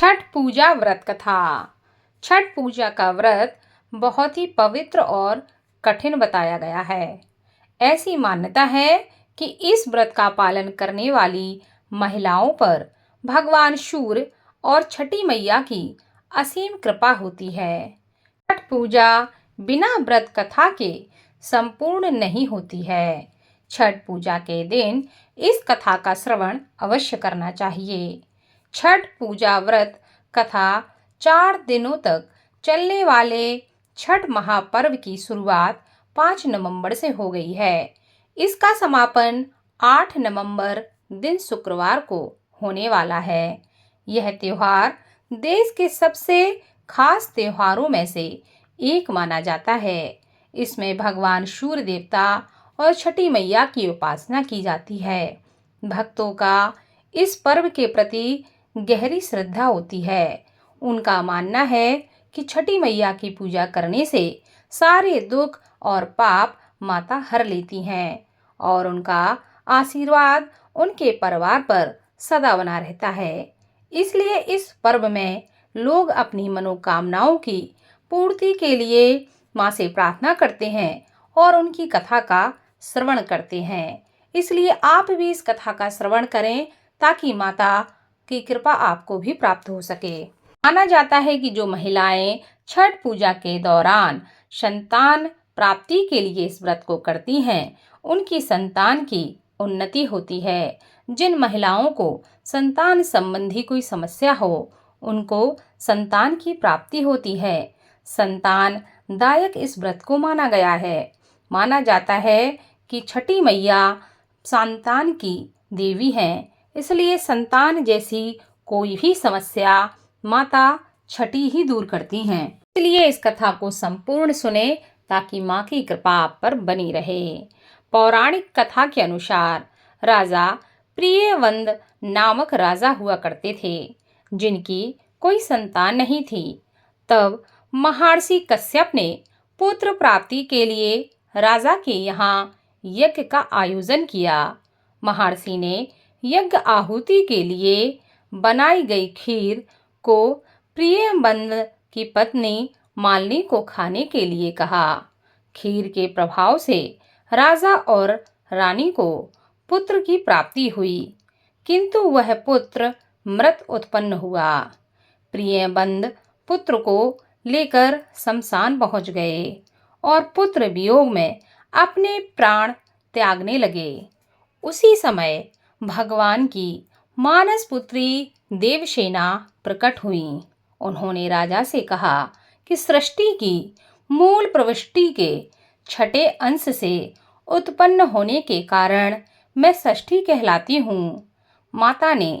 छठ पूजा व्रत कथा। छठ पूजा का व्रत बहुत ही पवित्र और कठिन बताया गया है। ऐसी मान्यता है कि इस व्रत का पालन करने वाली महिलाओं पर भगवान सूर्य और छठी मैया की असीम कृपा होती है। छठ पूजा बिना व्रत कथा के संपूर्ण नहीं होती है। छठ पूजा के दिन इस कथा का श्रवण अवश्य करना चाहिए। छठ पूजा व्रत कथा 4 दिनों तक चलने वाले छठ महापर्व की शुरुआत 5 नवंबर से हो गई है। इसका समापन 8 नवंबर दिन शुक्रवार को होने वाला है। यह त्योहार देश के सबसे खास त्योहारों में से एक माना जाता है। इसमें भगवान सूर्य देवता और छठी मैया की उपासना की जाती है। भक्तों का इस पर्व के प्रति गहरी श्रद्धा होती है। उनका मानना है कि छठी मैया की पूजा करने से सारे दुख और पाप माता हर लेती हैं और उनका आशीर्वाद उनके परिवार पर सदा बना रहता है। इसलिए इस पर्व में लोग अपनी मनोकामनाओं की पूर्ति के लिए माँ से प्रार्थना करते हैं और उनकी कथा का श्रवण करते हैं। इसलिए आप भी इस कथा का श्रवण करें ताकि माता की कृपा आपको भी प्राप्त हो सके। माना जाता है कि जो महिलाएं छठ पूजा के दौरान संतान प्राप्ति के लिए इस व्रत को करती हैं, उनकी संतान की उन्नति होती है। जिन महिलाओं को संतान संबंधी कोई समस्या हो, उनको संतान की प्राप्ति होती है। संतान दायक इस व्रत को माना गया है। माना जाता है कि छठी मैया संतान की देवी हैं, इसलिए संतान जैसी कोई भी समस्या माता छठी ही दूर करती हैं। इसलिए इस कथा को संपूर्ण सुने ताकि माँ की कृपा आप पर बनी रहे। पौराणिक कथा के अनुसार राजा प्रियवंद नामक राजा हुआ करते थे, जिनकी कोई संतान नहीं थी। तब महर्षि कश्यप ने पुत्र प्राप्ति के लिए राजा के यहाँ यज्ञ का आयोजन किया। महर्षि ने यज्ञ आहुति के लिए बनाई गई खीर को प्रियवंद की पत्नी मालिनी को खाने के लिए कहा। खीर के प्रभाव से राजा और रानी को पुत्र की प्राप्ति हुई, किंतु वह पुत्र मृत उत्पन्न हुआ। प्रियवंद पुत्र को लेकर शमशान पहुंच गए और पुत्र वियोग में अपने प्राण त्यागने लगे। उसी समय भगवान की मानस पुत्री देवसेना प्रकट हुई। उन्होंने राजा से कहा कि सृष्टि की मूल प्रविष्टि के छठे अंश से उत्पन्न होने के कारण मैं षष्ठी कहलाती हूँ। माता ने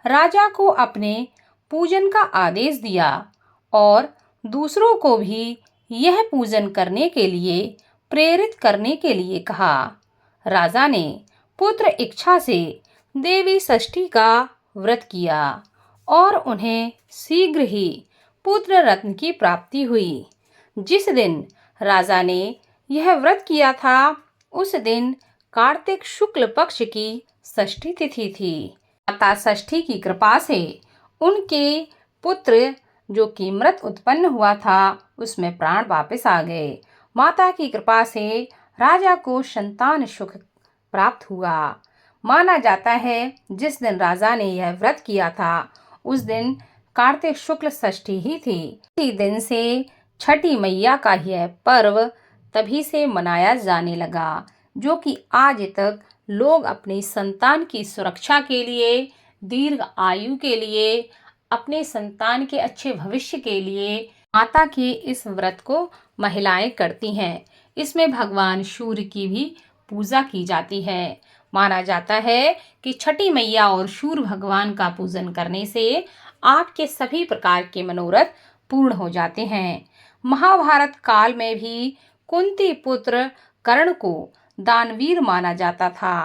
राजा को अपने पूजन का आदेश दिया और दूसरों को भी यह पूजन करने के लिए प्रेरित करने के लिए कहा। राजा ने पुत्र इच्छा से देवी षष्ठी का व्रत किया और उन्हें शीघ्र ही पुत्र रत्न की प्राप्ति हुई। जिस दिन राजा ने यह व्रत किया था, उस दिन कार्तिक शुक्ल पक्ष की षष्ठी तिथि थी। माता षष्ठी की कृपा से उनके पुत्र जो कि मृत उत्पन्न हुआ था, उसमें प्राण वापस आ गए। माता की कृपा से राजा को संतान सुख प्राप्त हुआ। माना जाता है जिस दिन राजा ने यह व्रत किया था, उस दिन कार्तिक शुक्ल षष्ठी ही थी। इसी दिन से छठी मैया का यह पर्व तभी से मनाया जाने लगा, जो कि आज तक लोग अपनी संतान की सुरक्षा के लिए, दीर्घ आयु के लिए, अपने संतान के अच्छे भविष्य के लिए माता के इस व्रत को महिलाएं करती हैं। इसमें भगवान सूर्य की भी पूजा की जाती है। माना जाता है कि छठी मैया और सूर्य भगवान का पूजन करने से आपके सभी प्रकार के मनोरथ पूर्ण हो जाते हैं। महाभारत काल में भी कुंती पुत्र कर्ण को दानवीर माना जाता था।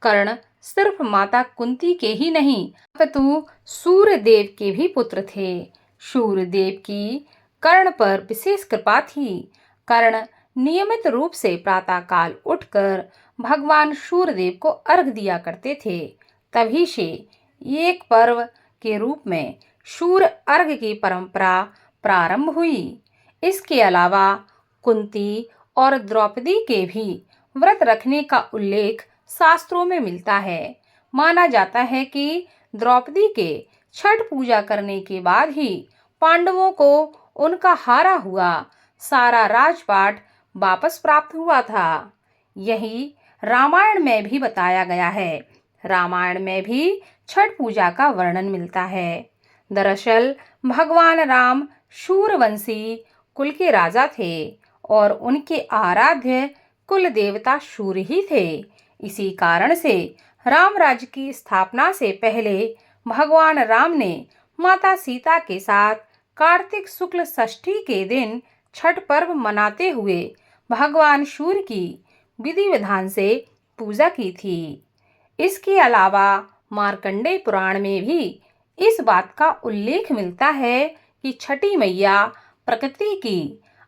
कर्ण सिर्फ माता कुंती के ही नहीं, अपितु सूर्य देव के भी पुत्र थे। सूर्य देव की कर्ण पर विशेष कृपा थी। कर्ण नियमित रूप से प्रातः काल उठकर भगवान सूर्यदेव को अर्घ दिया करते थे। तभी से एक पर्व के रूप में सूर्य अर्घ्य की परंपरा प्रारंभ हुई। इसके अलावा कुंती और द्रौपदी के भी व्रत रखने का उल्लेख शास्त्रों में मिलता है। माना जाता है कि द्रौपदी के छठ पूजा करने के बाद ही पांडवों को उनका हारा हुआ सारा राजपाट वापस प्राप्त हुआ था। यही रामायण में भी बताया गया है। रामायण में भी छठ पूजा का वर्णन मिलता है। दरअसल भगवान राम सूर्यवंशी कुल के राजा थे और उनके आराध्य कुल देवता सूर्य ही थे। इसी कारण से राम राज्य की स्थापना से पहले भगवान राम ने माता सीता के साथ कार्तिक शुक्ल षष्ठी के दिन छठ पर्व मनाते हुए भगवान सूर्य की विधि विधान से पूजा की थी। इसके अलावा मार्कंडेय पुराण में भी इस बात का उल्लेख मिलता है कि छठी मैया प्रकृति की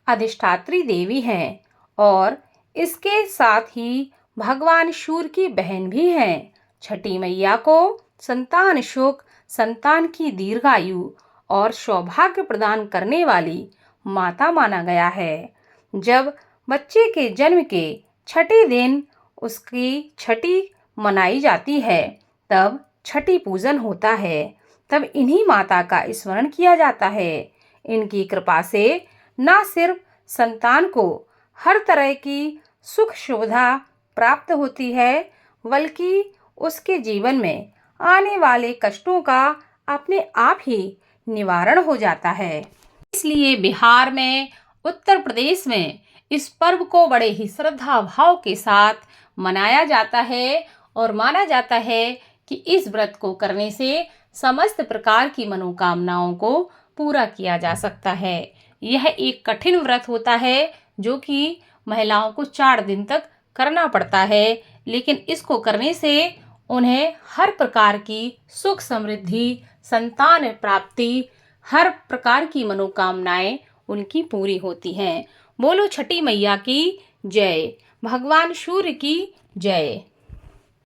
अधिष्ठात्री देवी हैं और इसके साथ ही भगवान सूर्य की बहन भी हैं। छठी मैया को संतान सुख, संतान की दीर्घायु और सौभाग्य प्रदान करने वाली माता माना गया है। जब बच्चे के जन्म के छठे दिन उसकी छठी मनाई जाती है, तब छठी पूजन होता है। तब इन्हीं माता का स्मरण किया जाता है। इनकी कृपा से न सिर्फ संतान को हर तरह की सुख सुविधा प्राप्त होती है, बल्कि उसके जीवन में आने वाले कष्टों का अपने आप ही निवारण हो जाता है। इसलिए बिहार में, उत्तर प्रदेश में इस पर्व को बड़े ही श्रद्धा भाव के साथ मनाया जाता है और माना जाता है कि इस व्रत को करने से समस्त प्रकार की मनोकामनाओं को पूरा किया जा सकता है। यह एक कठिन व्रत होता है जो कि महिलाओं को 4 दिन तक करना पड़ता है, लेकिन इसको करने से उन्हें हर प्रकार की सुख समृद्धि, संतान प्राप्ति, हर प्रकार की मनोकामनाएं उनकी पूरी होती हैं। बोलो छठी मैया की जय, भगवान सूर्य की जय।